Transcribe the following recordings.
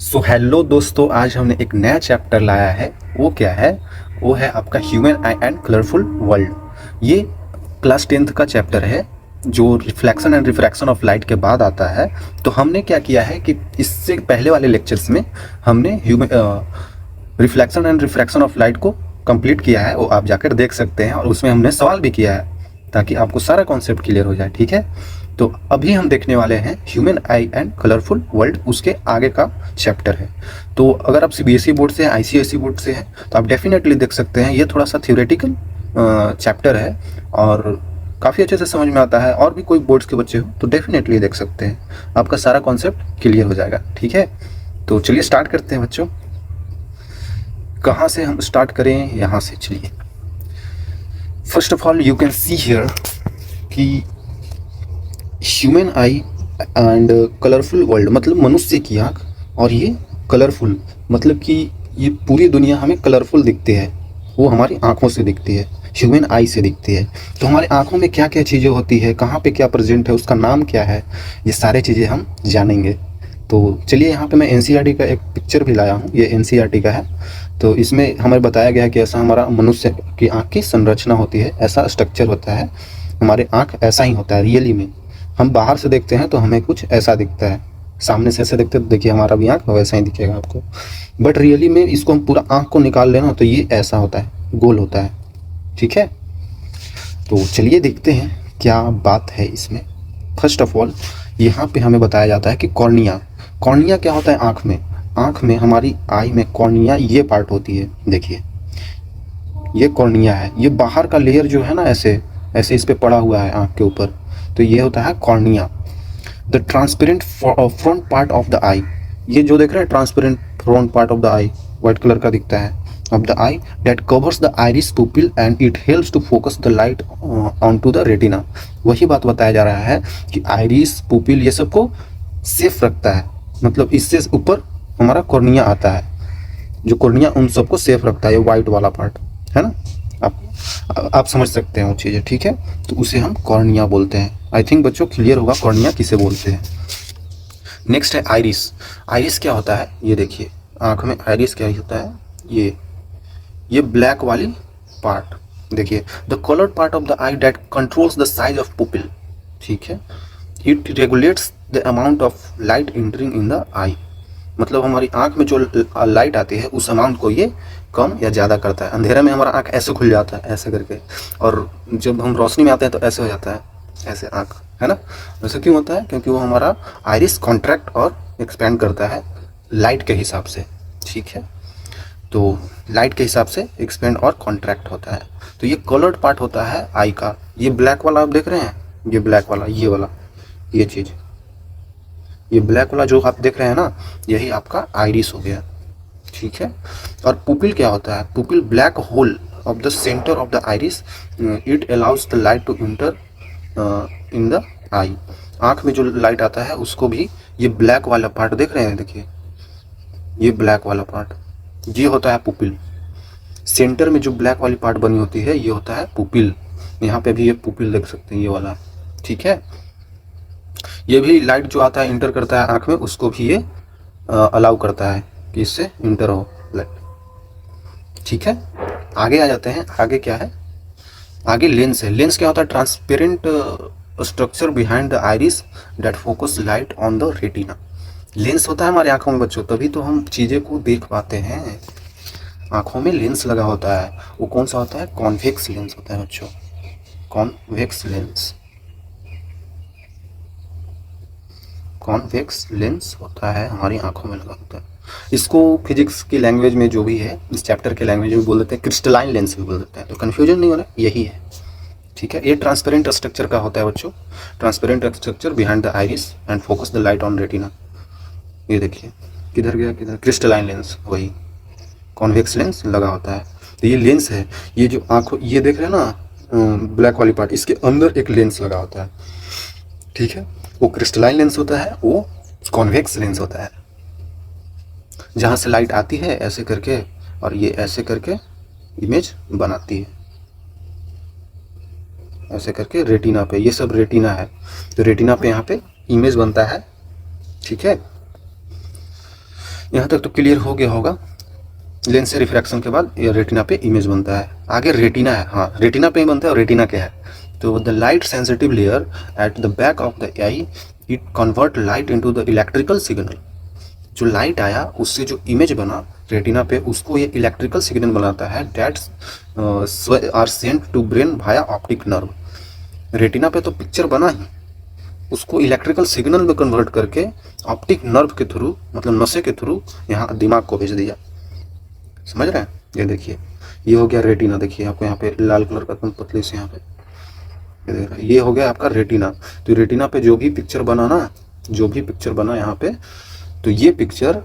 Hello दोस्तों, आज हमने एक नया चैप्टर लाया है। वो क्या है? वो है आपका human eye and colourful world. ये क्लास 10th का चैप्टर है जो reflection and refraction of light के बाद आता है। तो हमने क्या किया है कि इससे पहले वाले लेक्चर्स में हमने human reflection and refraction of light को कंप्लीट किया है। वो आप जाकर देख सकते हैं, और उसमें हमने सवाल भी किया है ताकि आपको सारा कॉन्सेप्ट क्लियर हो जाए। ठीक है, तो अभी हम देखने वाले हैं human eye and colourful world, उसके आगे का चैप्टर है। तो अगर आप सीबीएसई बोर्ड से हैं, आईसीएसई बोर्ड से हैं, तो आप डेफिनेटली देख सकते हैं। ये थोड़ा सा थ्योरेटिकल चैप्टर है और काफ़ी अच्छे से समझ में आता है। और भी कोई बोर्ड्स के बच्चे हो तो डेफिनेटली देख सकते हैं, आपका सारा कॉन्सेप्ट क्लियर हो जाएगा। ठीक है, तो चलिए स्टार्ट करते हैं बच्चों। कहाँ से हम स्टार्ट करें? यहाँ से चलिए। First of all you can see here कि human eye and colourful world मतलब मनुष्य की आँख, और ये कलरफुल मतलब कि ये पूरी दुनिया हमें कलरफुल दिखती है। वो हमारी आँखों से दिखती है, ह्यूमन आई से दिखती है। तो हमारी आँखों में क्या क्या चीज़ें होती है, कहाँ पे क्या प्रेजेंट है, उसका नाम क्या है, ये सारी चीज़ें हम जानेंगे। तो चलिए, यहाँ पे मैं एनसीईआरटी का एक पिक्चर भी लाया हूँ। ये एनसीईआरटी का है। तो इसमें हमें बताया गया है कि ऐसा हमारा मनुष्य की आँख की संरचना होती है, ऐसा स्ट्रक्चर होता है। हमारे आँख ऐसा ही होता है रियली में। हम बाहर से देखते हैं तो हमें कुछ ऐसा दिखता है, सामने से ऐसे देखते हैं तो देखिए हमारा भी आँख वैसा ही दिखेगा आपको। बट रियली में इसको हम पूरा आँख को निकाल लेना तो ये ऐसा होता है, गोल होता है। ठीक है, तो चलिए देखते हैं क्या बात है इसमें। फर्स्ट ऑफ ऑल यहाँ पे हमें बताया जाता है कि कॉर्निया। कॉर्निया क्या होता है? आँख में, आँख में हमारी आई में कॉर्निया ये पार्ट होती है। देखिए ये कॉर्निया है, ये बाहर का लेयर जो है ना, ऐसे ऐसे इस पे पड़ा हुआ है आँख के ऊपर, तो ये होता है cornea. The transparent front part of the eye, ये जो देख रहे हैं transparent front part of the eye, white colour का दिखता है, of the eye that covers the iris pupil and it helps to focus the light on to the retina. वही बात बताया जा रहा है कि आइरिस पुपिल ये सबको सेफ रखता है, मतलब इससे ऊपर हमारा कॉर्निया आता है। जो कॉर्निया उन सबको सेफ रखता है, ये वाइट वाला पार्ट है ना। आप समझ सकते हैं वो चीज़ें। ठीक है, तो उसे हम कॉर्निया बोलते हैं। आई थिंक बच्चों क्लियर होगा कॉर्निया किसे बोलते हैं। नेक्स्ट है आइरिस। आइरिस क्या होता है? ये देखिए आँख में आइरिस क्या होता है, ये ब्लैक वाली पार्ट देखिए, the coloured part of the eye that controls the size of pupil. ठीक है, it regulates the amount of light entering in the eye, मतलब हमारी आँख में जो लाइट आती है उस अमाउंट को ये कम या ज़्यादा करता है। अंधेरे में हमारा आँख ऐसे खुल जाता है ऐसे करके, और जब हम रोशनी में आते हैं तो ऐसे हो जाता है, ऐसे आँख है ना। वैसे क्यों होता है? क्योंकि वो हमारा आइरिस कॉन्ट्रैक्ट और एक्सपेंड करता है लाइट के हिसाब से। ठीक है, तो लाइट के हिसाब से एक्सपेंड और कॉन्ट्रैक्ट होता है। तो ये कलर्ड पार्ट होता है आई का। ये ब्लैक वाला आप देख रहे हैं, ये ब्लैक वाला, ये वाला, ये चीज़, ये ब्लैक वाला जो आप देख रहे हैं ना, यही आपका आइरिस हो गया। ठीक है, और पुपिल क्या होता है? Pupil black hole of the centre of the iris, it allows the light to enter in the eye. आँख में जो लाइट आता है उसको भी ये ब्लैक वाला पार्ट देख रहे हैं, देखिए ये ब्लैक वाला पार्ट, ये होता है पुपिल। सेंटर में जो ब्लैक वाली पार्ट बनी होती है ये होता है पुपिल। यहाँ पे भी ये पुपिल देख सकते हैं, ये वाला। ठीक है, ये भी लाइट जो आता है इंटर करता है आँख में, उसको भी ये अलाउ करता है कि इससे इंटर हो लाइट। ठीक है, आगे आ जाते हैं। आगे क्या है? आगे लेंस है। लेंस क्या होता है? Transparent structure behind the iris that focus light on the retina. Lens होता है हमारी आंखों में बच्चों, तभी तो हम चीज़ें को देख पाते हैं। आंखों में लेंस लगा होता है, वो कौन सा होता है? कॉन्वेक्स लेंस होता है बच्चों, कॉन्वेक्स लेंस। कॉन्वेक्स लेंस होता है हमारी आंखों में लगा होता है। इसको फिजिक्स की लैंग्वेज में जो भी है, इस चैप्टर के लैंग्वेज में बोल देते हैं, क्रिस्टलाइन लेंस भी बोल देते हैं। तो कन्फ्यूजन नहीं होना, यही है। ठीक है, ये ट्रांसपेरेंट स्ट्रक्चर का होता है बच्चों, transparent structure behind the iris and focus the light on retina. ये देखिए किधर गया, किधर? क्रिस्टलाइन लेंस, वही कॉन्वेक्स लेंस लगा होता है। तो ये लेंस है, ये जो आँखों ये देख रहे हैं ना ब्लैक वाली पार्ट, इसके अंदर एक लेंस लगा होता है। ठीक है, वो क्रिस्टलाइन लेंस होता है, वो कॉन्वेक्स लेंस होता है। जहाँ से लाइट आती है ऐसे करके, और ये ऐसे करके इमेज बनाती है, ऐसे करके रेटिना पे। ये सब रेटिना है, तो रेटिना पे यहाँ पे इमेज बनता है। ठीक है, यहाँ तक तो क्लियर हो गया होगा। लेंस से रिफ्रैक्शन के बाद ये रेटिना पे इमेज बनता है। आगे रेटिना है, हाँ रेटिना पे ही बनता है। और रेटिना क्या है, तो the light sensitive layer at the back of the I, it convert light into the electrical signal. जो लाइट आया उससे जो इमेज बना रेटिना पे, उसको ये इलेक्ट्रिकल सिग्नल बनाता है, that's are sent to brain via optic nerve. Retina पे तो पिक्चर बना ही, उसको इलेक्ट्रिकल सिग्नल में कन्वर्ट करके ऑप्टिक नर्व के थ्रू, मतलब नशे के थ्रू यहाँ दिमाग को भेज दिया। समझ रहे हैं? ये देखिए, ये हो गया रेटिना। देखिए आपको यहाँ पे लाल कलर का पतले से यहाँ पे ये देख रहे हैं, ये हो गया आपका रेटिना। तो रेटिना पे जो भी पिक्चर बना ना, जो भी पिक्चर बना यहाँ पे, तो ये पिक्चर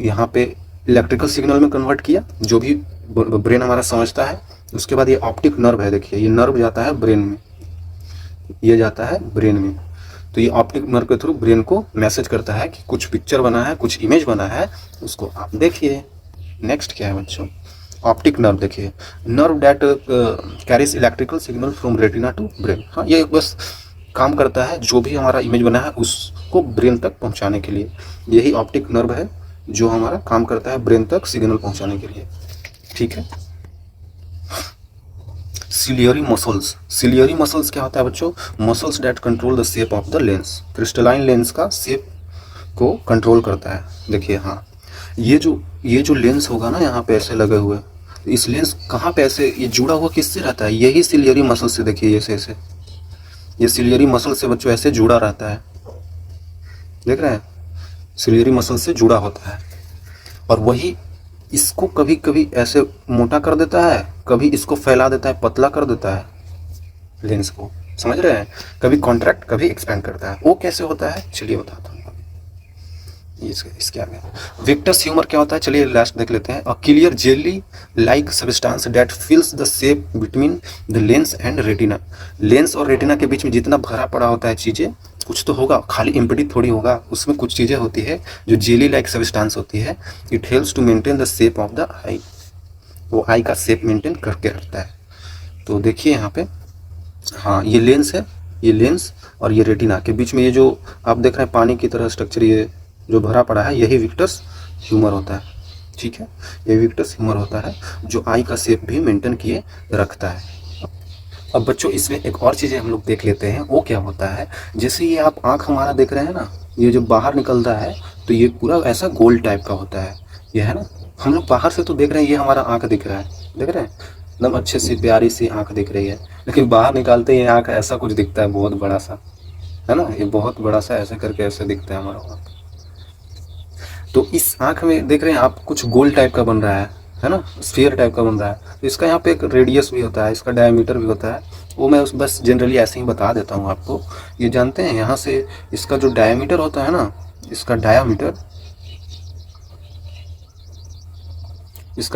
यहाँ पे इलेक्ट्रिकल सिग्नल में कन्वर्ट किया, जो भी ब्रेन हमारा समझता है। उसके बाद ये ऑप्टिक नर्व है, देखिए ये नर्व जाता है ब्रेन में, ये जाता है ब्रेन में। तो ये ऑप्टिक नर्व के थ्रू ब्रेन को मैसेज करता है कि कुछ पिक्चर बना है, कुछ इमेज बना है, उसको आप देखिए। नेक्स्ट क्या है बच्चों, ऑप्टिक नर्व। देखिए, nerve that carries electrical signal from retina to brain. हाँ, ये बस काम करता है जो भी हमारा इमेज बना है उसको ब्रेन तक पहुंचाने के लिए। यही ऑप्टिक नर्व है जो हमारा काम करता है ब्रेन तक सिग्नल पहुंचाने के लिए। ठीक है। Ciliary muscles. सिलियरी मसल्स क्या होता है बच्चों? Muscles that control the shape of the lens. Crystalline lens का शेप को कंट्रोल करता है। देखिए, हाँ ये जो लेंस होगा ना यहाँ पे ऐसे लगे हुए, इस लेंस कहाँ पे ऐसे ये जुड़ा हुआ किससे रहता है? यही सिलियरी मसल से। देखिए ऐसे ये सिलियरी मसल से बच्चों ऐसे जुड़ा रहता है, देख रहे हैं? सिलियरी मसल से जुड़ा होता है, और वही इसको कभी कभी ऐसे मोटा कर देता है, कभी इसको फैला देता है, पतला कर देता है लेंस को। समझ रहे हैं? कभी कॉन्ट्रैक्ट, कभी एक्सपेंड करता है। वो कैसे होता है चलिए बताता हूँ। इसके आगे विक्टर्स ह्यूमर क्या होता है चलिए लास्ट देख लेते हैं। A clear jelly like substance that फिल्स the shape between the lens and retina. Lens और रेटिना के बीच में जितना भरा पड़ा होता है चीज़ें, कुछ तो होगा, खाली एम्प्टी थोड़ी होगा, उसमें कुछ चीज़ें होती है जो जेली लाइक सब्सटेंस होती है। It helps to maintain the shape of the eye. वो आई का शेप मेंटेन करके रखता है। तो देखिए यहाँ पे, हाँ ये लेंस है, ये लेंस और ये रेटिना के बीच में ये जो आप देख रहे हैं पानी की तरह स्ट्रक्चर ये जो भरा पड़ा है, यही विक्टर्स ह्यूमर होता है। ठीक है, ये विक्टर्स ह्यूमर होता है जो आई का शेप भी मेंटेन किए रखता है। अब बच्चों इसमें एक और चीज़ें हम लोग देख लेते हैं। वो क्या होता है, जैसे ये आप आँख हमारा देख रहे हैं ना, ये जो बाहर निकलता है तो ये पूरा ऐसा गोल टाइप का होता है, ये है ना। हम लोग बाहर से तो देख रहे हैं, ये हमारा आँख दिख रहा है, देख रहे हैं एकदम अच्छे से प्यारी सी आँख दिख रही है, लेकिन बाहर निकालते ही आँख ऐसा कुछ दिखता है, बहुत बड़ा सा, है ना। ये बहुत बड़ा सा ऐसे करके ऐसे दिखता है हमारा आँख। तो इस आँख में देख रहे हैं आप कुछ गोल टाइप का बन रहा है ना, स्फीयर टाइप का बन रहा है। तो इसका यहाँ पे एक रेडियस भी होता है, इसका डायमीटर भी होता है। वो मैं बस जनरली ऐसे ही बता देता हूँ आपको। ये जानते हैं यहाँ से इसका जो डायमीटर होता है ना, इसका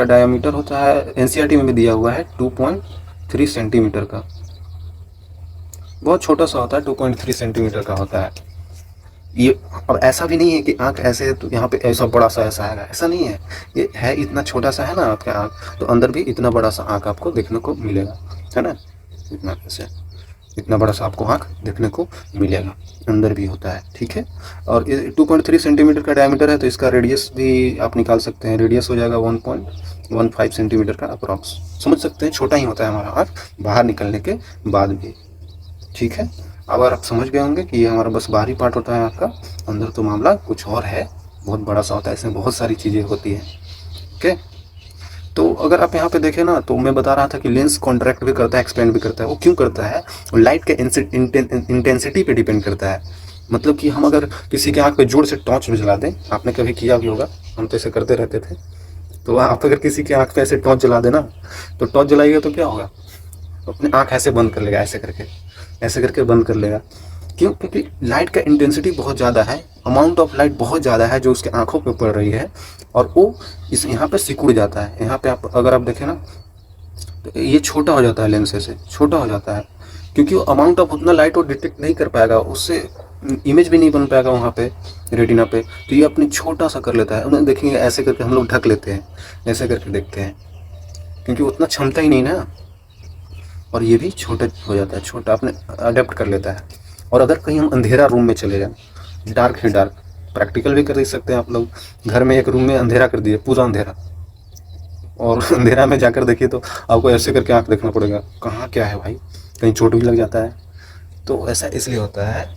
डायमीटर होता है, एनसीईआरटी में भी दिया हुआ है 2.3 सेंटीमीटर का। बहुत छोटा सा होता है, 2.3 सेंटीमीटर का होता है ये। अब ऐसा भी नहीं है कि आँख ऐसे है तो यहाँ पे ऐसा बड़ा सा ऐसा है, ऐसा नहीं है। ये है इतना छोटा सा है ना आपका आँख, तो अंदर भी इतना बड़ा सा आँख आपको देखने को मिलेगा, है ना। इतना ऐसे इतना बड़ा सा आपको आँख देखने को मिलेगा, अंदर भी होता है। ठीक है, और 2.3 सेंटीमीटर का डायमीटर है, तो इसका रेडियस भी आप निकाल सकते हैं। रेडियस हो जाएगा 1.15 सेंटीमीटर का अप्रॉक्स। समझ सकते हैं, छोटा ही होता है हमारा आँख बाहर निकलने के बाद भी। ठीक है, अब आप समझ गए होंगे कि ये हमारा बस बाहरी पार्ट होता है आपका, अंदर तो मामला कुछ और है, बहुत बड़ा सा होता है, इसमें बहुत सारी चीज़ें होती हैं। ओके, तो अगर आप यहाँ पे देखें ना, तो मैं बता रहा था कि लेंस कॉन्ट्रैक्ट भी करता है, एक्सपेंड भी करता है। वो क्यों करता है? लाइट के इंटेंसिटी पे डिपेंड करता है। मतलब कि हम अगर किसी के आँख पे जोर से टॉर्च भी जला दें, आपने कभी किया भी होगा, हम तो ऐसे करते रहते थे। तो आप अगर किसी के आँख पे ऐसे टॉर्च जला देना, तो टॉर्च जलाइएगा तो क्या होगा, अपने आँख ऐसे बंद कर लेगा, ऐसे करके बंद कर लेगा। क्यों? क्योंकि लाइट का इंटेंसिटी बहुत ज़्यादा है, अमाउंट ऑफ लाइट बहुत ज़्यादा है जो उसके आंखों पे पड़ रही है, और वो इस यहाँ पे सिकुड़ जाता है। यहाँ पे आप अगर आप देखें ना, तो ये छोटा हो जाता है, लेंस से छोटा हो जाता है, क्योंकि वो अमाउंट ऑफ उतना लाइट वो डिटेक्ट नहीं कर पाएगा, उससे इमेज भी नहीं बन पाएगा वहाँ पे रेटिना पे। तो ये अपनी छोटा सा कर लेता है। उन्हें देखेंगे ऐसे करके हम लोग ढक लेते हैं, ऐसे करके देखते हैं, क्योंकि उतना क्षमता ही नहीं ना, और ये भी छोटा हो जाता है, छोटा अपने अडेप्ट कर लेता है। और अगर कहीं हम अंधेरा रूम में चले जाएं, डार्क ही डार्क, प्रैक्टिकल भी कर सकते हैं आप लोग। घर में एक रूम में अंधेरा कर दिए, पूरा अंधेरा, और अंधेरा में जाकर देखिए तो आपको ऐसे करके आँख देखना पड़ेगा, कहाँ क्या है भाई, कहीं चोट भी लग जाता है। तो ऐसा इसलिए होता है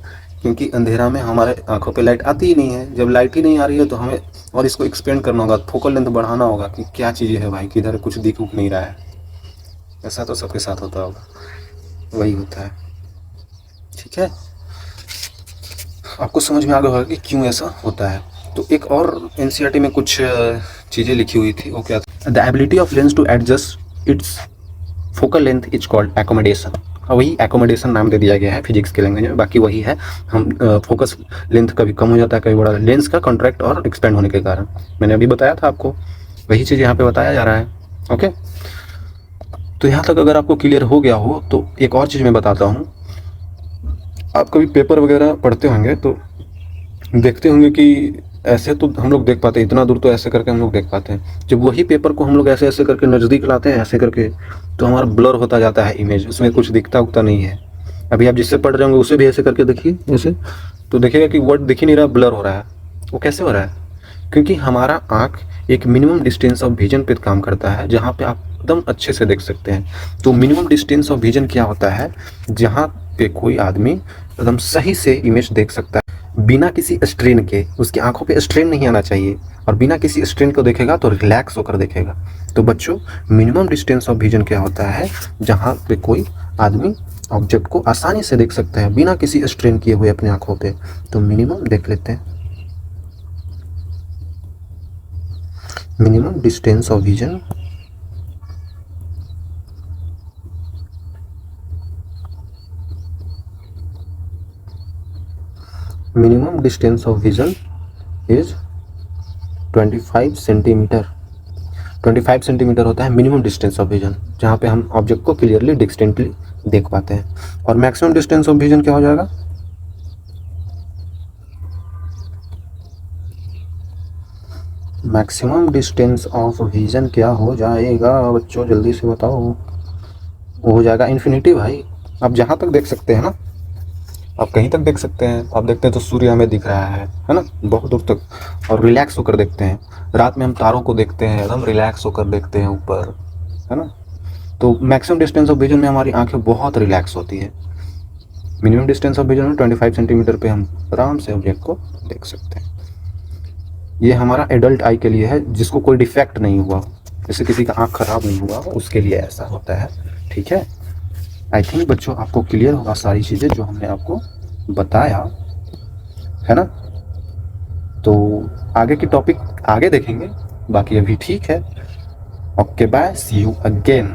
क्योंकि अंधेरा में हमारे आंखों पे लाइट आती ही नहीं है। जब लाइट ही नहीं आ रही है तो हमें और इसको एक्सपेंड करना होगा, फोकल लेंथ बढ़ाना होगा कि क्या चीज़ है भाई, किधर कुछ दिख उख नहीं रहा है। ऐसा तो सबके साथ होता होगा, वही होता है। ठीक है, आपको समझ में आ गया होगा कि क्यों ऐसा होता है। तो एक और एनसीईआरटी में कुछ चीज़ें लिखी हुई थी, वो क्या था, the ability of lens to adjust its focal length is called accommodation. वही एकोमोडेशन नाम दे दिया गया है फिजिक्स के लैंग्वेज में, बाकी वही है। हम फोकस लेंथ कभी कम हो जाता है, कभी बड़ा, लेंस का कॉन्ट्रैक्ट और एक्सपेंड होने के कारण। मैंने अभी बताया था आपको, वही चीज़ यहाँ पे बताया जा रहा है। ओके, तो यहाँ तक अगर आपको क्लियर हो गया हो तो एक और चीज़ मैं बताता हूँ। आप कभी पेपर वगैरह पढ़ते होंगे तो देखते होंगे कि ऐसे तो हम लोग देख पाते हैं, इतना दूर तो ऐसे करके हम लोग देख पाते हैं। जब वही पेपर को हम लोग ऐसे ऐसे करके नज़दीक लाते हैं, ऐसे करके, तो हमारा ब्लर होता जाता है इमेज, उसमें कुछ दिखता उगता नहीं है। अभी आप जिससे पढ़ रहे होंगे उसे भी ऐसे करके देखिए, ऐसे, तो देखिएगा कि वर्ड दिख ही नहीं रहा, ब्लर हो रहा है। वो कैसे हो रहा है? क्योंकि हमारा आँख एक मिनिमम डिस्टेंस ऑफ विजन पे काम करता है, जहाँ पे आप एकदम अच्छे से देख सकते हैं। तो मिनिमम डिस्टेंस ऑफ विजन क्या होता है? जहाँ पे कोई आदमी एकदम सही से इमेज देख सकता है बिना किसी स्ट्रेन के, उसकी आंखों पे स्ट्रेन नहीं आना चाहिए, और बिना किसी स्ट्रेन को देखेगा तो रिलैक्स होकर देखेगा। तो बच्चों, मिनिमम डिस्टेंस ऑफ विजन क्या होता है? जहाँ पे कोई आदमी ऑब्जेक्ट को आसानी से देख सकता है बिना किसी स्ट्रेन किए हुए अपनी आंखों पे। तो मिनिमम देख लेते हैं, minimum distance of vision minimum distance of vision is 25 centimetre. 25 centimetre होता है मिनिमम डिस्टेंस ऑफ विजन, जहाँ पे हम ऑब्जेक्ट को क्लियरली डिस्टिंक्टली देख पाते हैं। और मैक्सिमम डिस्टेंस ऑफ विजन क्या हो जाएगा? मैक्सिमम डिस्टेंस ऑफ विजन क्या हो जाएगा बच्चों, जल्दी से बताओ। वो हो जाएगा इन्फिनिटी भाई। आप जहाँ तक देख सकते हैं ना, आप कहीं तक देख सकते हैं। आप देखते हैं तो सूर्य हमें दिख रहा है ना, बहुत दूर तक, और रिलैक्स होकर देखते हैं। रात में हम तारों को देखते हैं, एकदम रिलैक्स होकर देखते हैं ऊपर, है ना। तो मैक्सिमम डिस्टेंस ऑफ विजन में हमारी आंखें बहुत रिलैक्स होती है। मिनिमम डिस्टेंस ऑफ विजन में 25 सेंटीमीटर पे हम आराम से ऑब्जेक्ट को देख सकते हैं। ये हमारा एडल्ट आई के लिए है, जिसको कोई डिफेक्ट नहीं हुआ, जैसे किसी का आँख खराब नहीं हुआ, उसके लिए ऐसा होता है। ठीक है, आई थिंक बच्चों आपको क्लियर होगा सारी चीज़ें जो हमने आपको बताया, है ना। तो आगे की टॉपिक आगे देखेंगे, बाकी अभी ठीक है। Okay bye, see you again.